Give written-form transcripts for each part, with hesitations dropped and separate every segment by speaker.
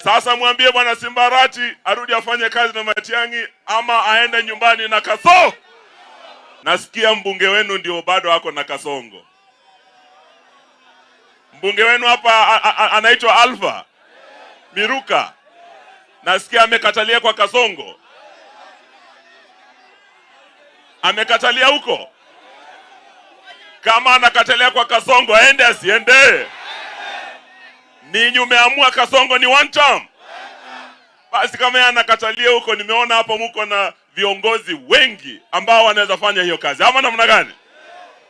Speaker 1: Sasa mwambie bwana Simbarati arudi afanye kazi na Matiang'i ama aende nyumbani na Kasongo. Nasikia mbunge wenu ndio bado ako na Kasongo. Mbunge wenu hapa anaitwa Alpha Miruka. Nasikia amekatalia kwa Kasongo. Amekatalia huko. Kama anakatalia kwa Kasongo, aende asiende? Ninyi umeamua Kasongo ni one term. Basi kama yeye anakatalia huko, nimeona hapo mko na viongozi wengi ambao wanaweza fanya hiyo kazi. Ama namna gani?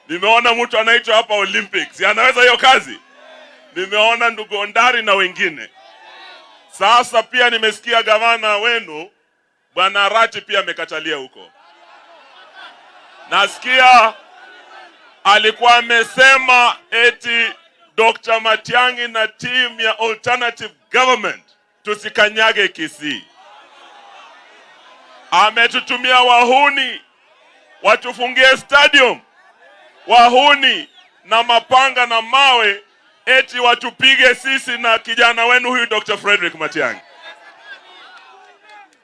Speaker 1: Nimeona mtu anaitwa hapa Olympics, anaweza hiyo kazi. Nimeona ndugu Ondari na wengine. Sasa pia nimesikia gavana wenu Bwana Arati pia amekatalia huko. Nasikia alikuwa amesema eti Dr. Matiang'i na team ya alternative government tusikanyage Kisii. Ametutumia wahuni watufungie stadium, wahuni na mapanga na mawe eti watupige sisi na kijana wenu huyu Dr. Frederick Matiang'i.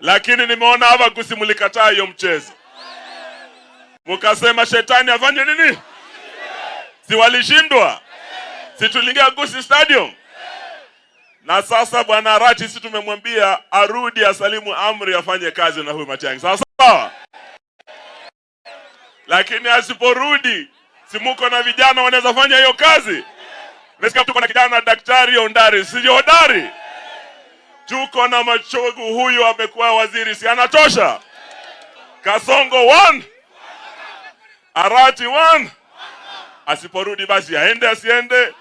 Speaker 1: Lakini nimeona hapa kusimulikataa hiyo mchezo. Mukasema shetani afanye nini? Si walishindwa? Si tuliingia Gusii Stadium? Na sasa Bwana Arati sisi tumemwambia arudi asalimu amri afanye kazi na huyu Matiang'i. Sawa? Lakini asiporudi, si muko na vijana wanaweza fanya hiyo kazi? Nasikia tuko na kijana Daktari Ondari, si hodari? Tuko na Machogu, huyu amekuwa waziri, si anatosha? Kasongo 1, Arati 1. Asiporudi basi aende asiende.